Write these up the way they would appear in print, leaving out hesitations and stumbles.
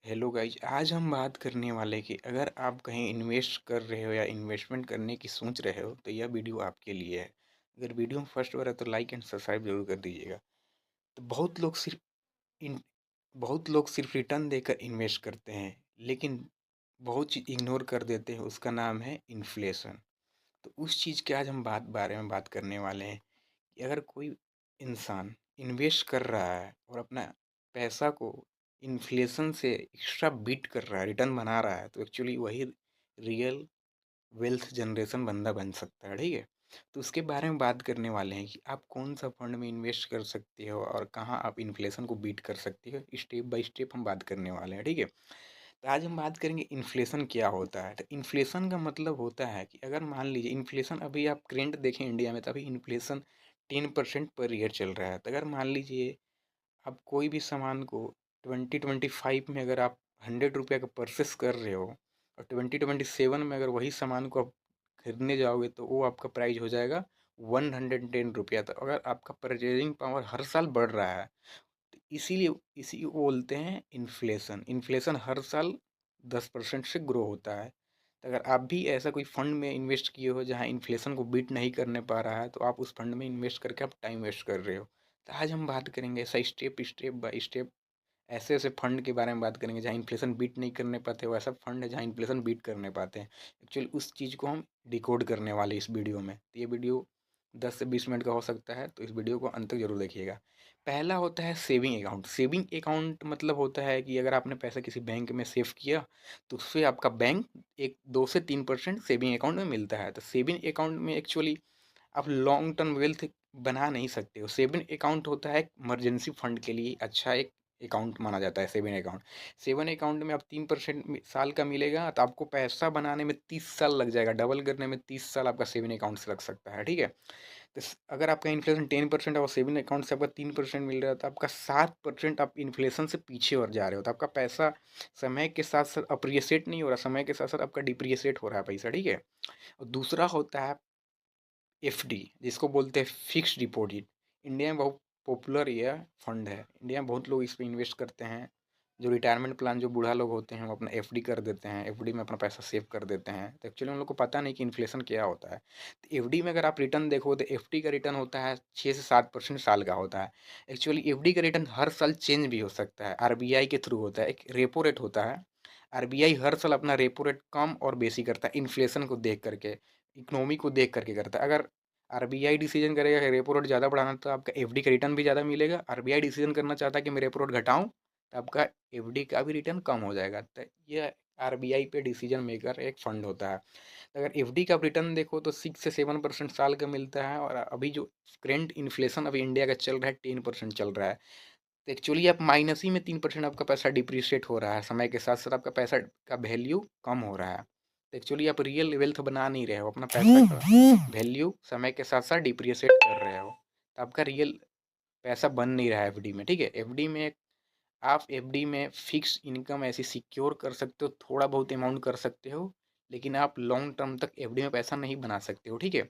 Hello guys, आज हम बात करने वाले कि अगर आप कहीं इन्वेस्ट कर रहे हो या इन्वेस्टमेंट करने की सोच रहे हो तो यह वीडियो आपके लिए है। अगर वीडियो में फर्स्ट बार है तो लाइक एंड सब्सक्राइब जरूर कर दीजिएगा। तो इन बहुत लोग सिर्फ रिटर्न देकर इन्वेस्ट करते हैं, लेकिन बहुत चीज़ इग्नोर कर देते हैं। उसका नाम है इन्फ्लेशन। तो उस चीज़ के आज हम बारे में बात करने वाले हैं कि अगर कोई इंसान इन्वेस्ट कर रहा है और अपना पैसा को इन्फ्लेशन से एक्स्ट्रा बीट कर रहा है, रिटर्न बना रहा है, तो एक्चुअली वही रियल वेल्थ जनरेशन बंदा बन सकता है। ठीक है, तो उसके बारे में बात करने वाले हैं कि आप कौन सा फंड में इन्वेस्ट कर सकते हो और कहाँ आप इन्फ्लेशन को बीट कर सकते हो। स्टेप बाय स्टेप हम बात करने वाले हैं। ठीक है, तो आज हम बात करेंगे इन्फ्लेशन क्या होता है। तो इन्फ्लेशन का मतलब होता है कि अगर मान लीजिए इन्फ्लेशन, अभी आप करेंट देखें इंडिया में, तो अभी इन्फ्लेशन 10% पर ईयर चल रहा है। तो अगर मान लीजिए आप कोई भी सामान को 2025 में अगर आप 100 रुपये का परचेस कर रहे हो और 2027 में अगर वही सामान को आप खरीदने जाओगे तो वो आपका प्राइस हो जाएगा 110 रुपया। तो अगर आपका परचेजिंग पावर हर साल बढ़ रहा है, तो इसीलिए इसी को बोलते हैं इन्फ्लेशन। इन्फ्लेशन हर साल 10% से ग्रो होता है। तो अगर आप भी ऐसा कोई फंड में इन्वेस्ट किए हो जहाँ इन्फ्लेशन को बीट नहीं करने पा रहा है, तो आप उस फंड में इन्वेस्ट करके आप टाइम वेस्ट कर रहे हो। तो आज हम बात करेंगे ऐसा स्टेप बाय स्टेप, ऐसे ऐसे फंड के बारे में बात करेंगे जहाँ इन्फ्लेशन बीट नहीं करने पाते, वैसा फंड है जहाँ इन्फ्लेशन बीट करने पाते हैं। एक्चुअली उस चीज़ को हम डिकोड करने वाले इस वीडियो में। तो ये वीडियो 10 से 20 मिनट का हो सकता है, तो इस वीडियो को अंत तक जरूर देखिएगा। पहला होता है सेविंग अकाउंट। सेविंग अकाउंट मतलब होता है कि अगर आपने पैसा किसी बैंक में सेव किया, तो उससे आपका बैंक एक 2 से 3% सेविंग अकाउंट में मिलता है। तो सेविंग अकाउंट में एक्चुअली आप लॉन्ग टर्म वेल्थ बना नहीं सकते हो। सेविंग अकाउंट होता है इमरजेंसी फंड के लिए अच्छा एक अकाउंट माना जाता है सेविंग अकाउंट। सेविंग अकाउंट में आप 3% साल का मिलेगा, तो आपको पैसा बनाने में 30 साल लग जाएगा। डबल करने में 30 साल आपका सेविंग अकाउंट से लग सकता है। ठीक है, तो अगर आपका इन्फ्लेशन 10% है और सेविंग अकाउंट से आपका 3% मिल रहा है, तो आपका 7% आप इन्फ्लेशन से पीछे और जा रहे हो। तो आपका पैसा समय के साथ साथ अप्रिसिएट नहीं हो रहा, समय के साथ साथ आपका डिप्रिसिएट हो रहा है पैसा। ठीक है, और दूसरा होता है एफडी, जिसको बोलते हैं फिक्स्ड डिपॉजिट। इंडिया में बहुत पॉपुलर यह फंड है। इंडिया में बहुत लोग इस पे इन्वेस्ट करते हैं। जो रिटायरमेंट प्लान, जो बूढ़ा लोग होते हैं, वो अपना एफडी कर देते हैं, एफडी में अपना पैसा सेव कर देते हैं। तो एक्चुअली उन लोग को पता नहीं कि इन्फ्लेशन क्या होता है। तो एफडी में अगर आप रिटर्न देखो तो एफडी का रिटर्न होता है 6 से 7% साल का होता है। एक्चुअली एफडी का रिटर्न हर साल चेंज भी हो सकता है, आरबीआई के थ्रू होता है। एक रेपो रेट होता है, आरबीआई हर साल अपना रेपो रेट कम और बेसी करता है इन्फ्लेशन को देख करके, इकोनॉमी को देख करके करता है। अगर आरबीआई डिसीजन करेगा कि रेपो रेट ज़्यादा बढ़ाना, तो आपका एफडी का रिटर्न भी ज़्यादा मिलेगा। आरबीआई डिसीजन करना चाहता है कि मैं रेपो रेट घटाऊं, तो आपका एफडी का भी रिटर्न कम हो जाएगा। तो ये आरबीआई पे डिसीजन मेकर एक फंड होता है। तो अगर एफडी का रिटर्न देखो तो 6 से 7% साल का मिलता है, और अभी जो करेंट इन्फ्लेशन अभी इंडिया का चल रहा है 10% चल रहा है। तो एक्चुअली आप माइनस ही में 3% आपका पैसा डिप्रिशिएट हो रहा है। समय के साथ साथ आपका पैसा का वैल्यू कम हो रहा है। तो एक्चुअली आप रियल वेल्थ बना नहीं रहे हो, अपना पैसा का वैल्यू समय के साथ साथ डिप्रिशिएट कर रहे हो। तो आपका रियल पैसा बन नहीं रहा है एफडी में। ठीक है, एफडी में आप एफडी में फिक्स इनकम ऐसी सिक्योर कर सकते हो, थोड़ा बहुत अमाउंट कर सकते हो, लेकिन आप लॉन्ग टर्म तक एफडी में पैसा नहीं बना सकते हो। ठीक है,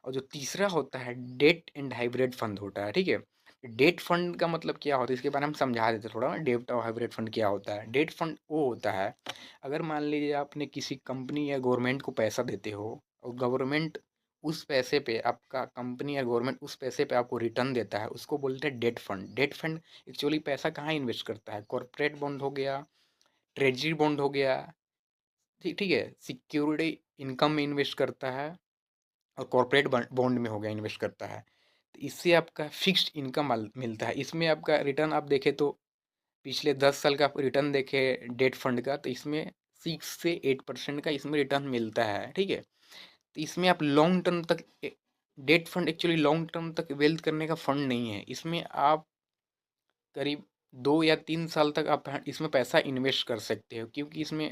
और जो तीसरा होता है डेट एंड हाइब्रिड फंड होता है। ठीक है, डेट फंड का मतलब क्या होता है, इसके बारे में हम समझा देते हैं थोड़ा। डेट और हाइब्रिड फंड क्या होता है। डेट फंड वो होता है, अगर मान लीजिए आपने किसी कंपनी या गवर्नमेंट को पैसा देते हो, और गवर्नमेंट उस पैसे पे, आपका कंपनी या गवर्नमेंट उस पैसे पे आपको रिटर्न देता है, उसको बोलते हैं debt fund. Debt fund actually पैसा कहाँ इन्वेस्ट करता है, कॉर्पोरेट बॉन्ड हो गया, ट्रेजरी बॉन्ड हो गया, ठीक ठीक है, सिक्योरिटी इनकम में इन्वेस्ट करता है, और कॉर्पोरेट बॉन्ड में हो गया इन्वेस्ट करता है। तो इससे आपका फिक्स्ड इनकम मिलता है। इसमें आपका रिटर्न आप देखें तो पिछले 10 साल का रिटर्न देखें डेट फंड का, तो इसमें 6 से 8% का इसमें रिटर्न मिलता है। ठीक है, तो इसमें आप लॉन्ग टर्म तक, debt fund actually long term तक वेल्थ करने का फंड नहीं है। इसमें आप करीब 2 या 3 साल तक आप इसमें पैसा इन्वेस्ट कर सकते हो, क्योंकि इसमें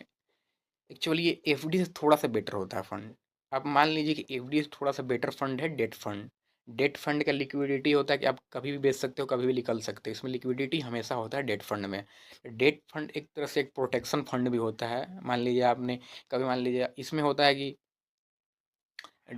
एक्चुअली ये एफडी से थोड़ा सा बेटर होता है फंड। आप मान लीजिए कि एफडी से थोड़ा सा बेटर फंड है डेट फंड। डेट फंड का लिक्विडिटी होता है कि आप कभी भी बेच सकते हो, कभी भी निकल सकते हो। इसमें लिक्विडिटी हमेशा होता है डेट फंड में। डेट फंड एक तरह से एक प्रोटेक्शन फंड भी होता है। मान लीजिए आपने कभी, मान लीजिए इसमें होता है कि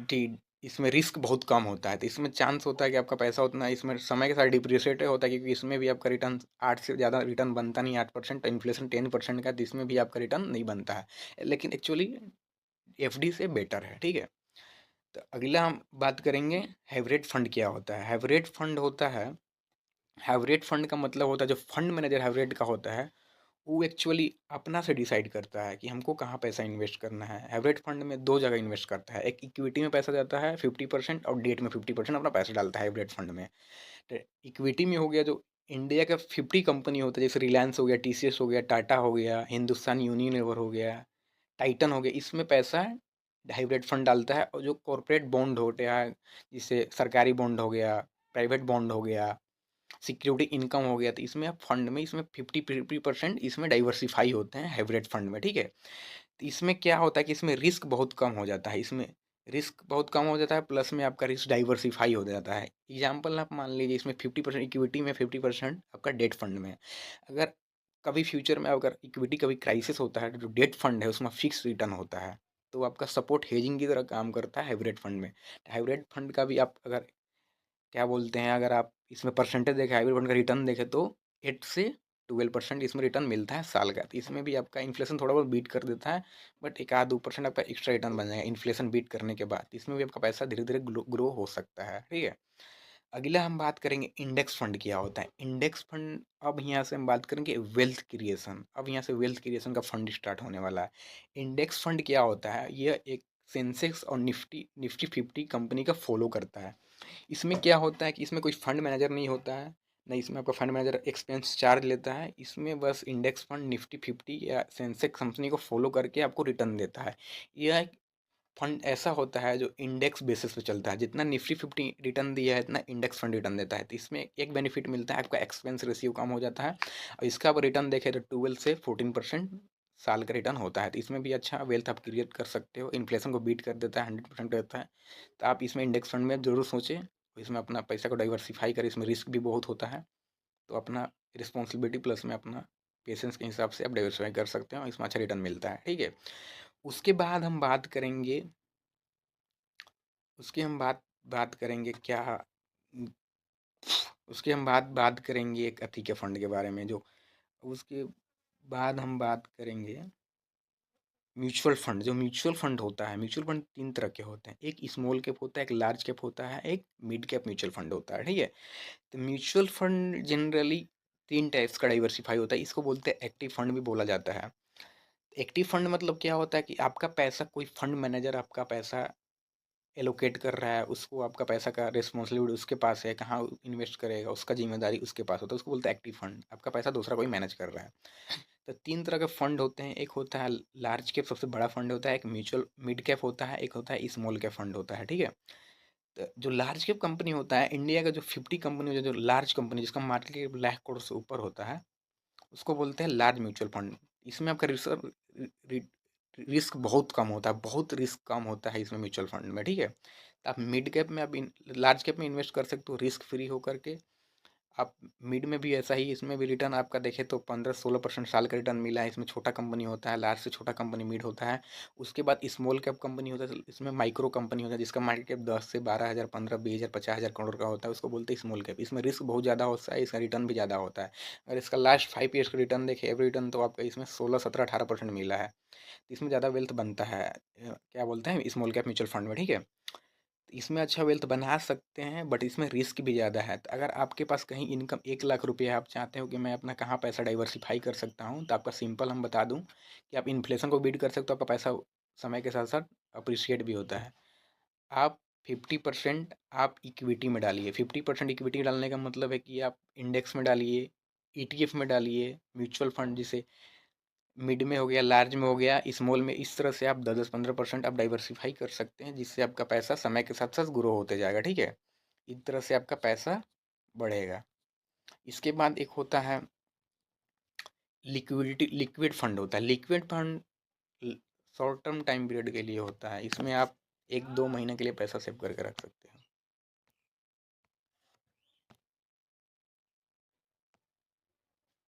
डी इसमें रिस्क बहुत कम होता है, तो इसमें चांस होता है कि आपका पैसा उतना इसमें समय के साथ डिप्रिशिएट होता है, क्योंकि इसमें भी आपका रिटर्न 8 से ज़्यादा रिटर्न बनता नहीं, 8%, तो इन्फ्लेशन 10% का, तो इसमें भी आपका रिटर्न नहीं बनता है, लेकिन एक्चुअली एफडी से बेटर है, ठीक है। तो अगला हम बात करेंगे हाइब्रिड फंड क्या होता है। हाइब्रिड फंड होता है, हाइब्रिड फंड का मतलब होता है जो फंड मैनेजर हाइब्रिड का होता है वो एक्चुअली अपना से डिसाइड करता है कि हमको कहाँ पैसा इन्वेस्ट करना है। हाइब्रिड फंड में दो जगह इन्वेस्ट करता है, एक इक्विटी में पैसा जाता है 50% और डेट में 50% अपना पैसा डालता है हाइब्रिड फंड में। तो इक्विटी में हो गया जो इंडिया का 50 कंपनी होता है, जैसे रिलायंस हो गया, टीसीएस हो गया, टाटा हो गया, हिंदुस्तान यूनिलीवर हो गया, टाइटन हो गया, इसमें पैसा हाइब्रिड फंड डालता है। और जो कॉरपोरेट बॉन्ड हो गया, जिससे सरकारी बॉन्ड हो गया, प्राइवेट बॉन्ड हो गया, सिक्योरिटी इनकम हो गया, तो इसमें आप फंड में इसमें 50% इसमें डाइवर्सिफाई होते हैं हाइब्रिड फंड में, ठीक है। तो इसमें क्या होता है कि इसमें रिस्क बहुत कम हो जाता है, इसमें रिस्क बहुत कम हो जाता है, प्लस में आपका रिस्क डाइवर्सिफाई हो जाता है। एग्जाम्पल आप मान लीजिए इसमें 50% इक्विटी में, 50% आपका डेट फंड में। अगर कभी फ्यूचर में अगर इक्विटी कभी क्राइसिस होता है, तो जो डेट फंड है उसमें फिक्स रिटर्न होता है, तो आपका सपोर्ट हेजिंग की तरह काम करता है हाइब्रिड फंड में। हाइब्रिड फंड का भी आप अगर क्या बोलते हैं, अगर आप इसमें परसेंटेज देखें, हाइब्रिड फंड का रिटर्न देखें, तो 8 से 12% इसमें रिटर्न मिलता है साल का। तो इसमें भी आपका इन्फ्लेशन थोड़ा बहुत बीट कर देता है, बट 1-2% आपका एक्स्ट्रा रिटर्न बन जाएगा इन्फ्लेशन बीट करने के बाद। इसमें भी आपका पैसा धीरे धीरे ग्रो हो सकता है, ठीक है। अगला हम बात करेंगे इंडेक्स फंड क्या होता है। इंडेक्स फंड, अब यहाँ से हम बात करेंगे वेल्थ क्रिएशन। अब यहाँ से वेल्थ क्रिएशन का फंड स्टार्ट होने वाला है। इंडेक्स फंड क्या होता है, यह एक सेंसेक्स और निफ्टी निफ्टी 50 कंपनी का फॉलो करता है। इसमें क्या होता है कि इसमें कोई फंड मैनेजर नहीं होता है, नहीं इसमें आपका फंड मैनेजर एक्सपेंस चार्ज लेता है। इसमें बस इंडेक्स फंड निफ्टी 50 या सेंसेक्स कंपनी को फॉलो करके आपको रिटर्न देता है। यह एक फंड ऐसा होता है जो इंडेक्स बेसिस पे चलता है, जितना निफ्टी 50 रिटर्न दिया है इतना इंडेक्स फंड रिटर्न देता है। तो इसमें एक बेनिफिट मिलता है, आपका एक्सपेंस रेशियो कम हो जाता है, और इसका आप रिटर्न देखें तो 12 से 14% साल का रिटर्न होता है। तो इसमें भी अच्छा वेल्थ आप क्रिएट कर सकते हो, इन्फ्लेशन को बीट कर देता है, 100% रहता है। तो आप इसमें इंडेक्स फंड में ज़रूर सोचें, इसमें अपना पैसा को डाइवर्सिफाई करें। इसमें रिस्क भी बहुत होता है, तो अपना रिस्पॉन्सिबिलिटी प्लस में अपना पेशेंस के हिसाब से आप डाइवर्सिफाई कर सकते हो, इसमें अच्छा रिटर्न मिलता है, ठीक है। उसके बाद हम बात करेंगे, उसकी हम बात बात करेंगे क्या, उसके हम बात करेंगे एक अति के फंड के बारे में, जो उसके बाद हम बात करेंगे म्यूचुअल फंड। जो म्यूचुअल फंड होता है, म्यूचुअल फंड 3 तरह के होते हैं, एक स्मॉल कैप होता है, एक लार्ज कैप होता है, एक मिड कैप म्यूचुअल फंड होता है, ठीक है। तो म्यूचुअल फंड जनरली 3 टाइप्स का डाइवर्सिफाई होता है, इसको बोलते हैं एक्टिव फंड भी बोला जाता है। एक्टिव फंड मतलब क्या होता है कि आपका पैसा कोई फंड मैनेजर आपका पैसा एलोकेट कर रहा है, उसको आपका पैसा का रिस्पॉन्सिबिलिटी उसके पास है, कहाँ इन्वेस्ट करेगा उसका जिम्मेदारी उसके पास होता है, उसको बोलते हैं एक्टिव फंड। आपका पैसा दूसरा कोई मैनेज कर रहा है। तो 3 तरह के फंड होते हैं, एक होता है लार्ज कैप, सबसे बड़ा फंड होता है, एक म्यूचुअल मिड कैप होता है, एक होता है स्मॉल कैप फंड होता है, ठीक है। तो जो लार्ज कैप कंपनी होता है, इंडिया का जो 50 कंपनी, जो लार्ज कंपनी जिसका मार्केट कैप लाख करोड़ से ऊपर होता है, उसको बोलते हैं लार्ज म्यूचुअल फंड। इसमें आपका रिस्क बहुत कम होता है, बहुत रिस्क कम होता है इसमें म्यूचुअल फंड में, ठीक है। तो आप मिड कैप में, आप लार्ज कैप में इन्वेस्ट कर सकते हो रिस्क फ्री होकर के। आप मिड में भी ऐसा ही, इसमें भी रिटर्न आपका देखें तो 15-16% साल का रिटर्न मिला है। इसमें छोटा कंपनी होता है, लार्ज से छोटा कंपनी मिड होता है। उसके बाद स्मॉल कैप कंपनी होता है, इसमें माइक्रो कंपनी होता है जिसका मार्केट कैप 10 से 12,000, 15, 20,000, 50,000 करोड़ का होता है, उसको बोलते हैं स्मॉल कैप। इसमें रिस्क बहुत ज़्यादा होता है, इसका रिटर्न भी ज़्यादा होता है। अगर इसका लास्ट 5 ईयर्स का रिटर्न देखें, एवरी रिटर्न, तो आपका इसमें 16, 17, 18% मिला है। तो इसमें ज़्यादा वेल्थ बनता है, क्या बोलते हैं, स्मॉल कैप म्यूचुअल फंड में, ठीक है। इसमें अच्छा वेल्थ बना सकते हैं, बट इसमें रिस्क भी ज़्यादा है। तो अगर आपके पास कहीं इनकम 1 लाख रुपये, आप चाहते हो कि मैं अपना कहाँ पैसा डाइवर्सिफाई कर सकता हूँ, तो आपका सिंपल हम बता दूँ कि आप इन्फ्लेशन को बीट कर सकते हो, आपका पैसा समय के साथ साथ अप्रिशिएट भी होता है। आप 50% आप इक्विटी में डालिए। 50% इक्विटी डालने का मतलब है कि आप इंडेक्स में डालिए, ईटीएफ में डालिए, म्यूचुअल फंड जिसे मिड में हो गया, लार्ज में हो गया, स्मॉल में, इस तरह से आप 10-15% आप डाइवर्सिफाई कर सकते हैं, जिससे आपका पैसा समय के साथ साथ ग्रो होते जाएगा, ठीक है। इस तरह से आपका पैसा बढ़ेगा। इसके बाद एक होता है लिक्विड फंड होता है। Liquid fund short term time period के लिए होता है, इसमें आप 1-2 महीने के लिए पैसा सेव करके रख सकते हैं।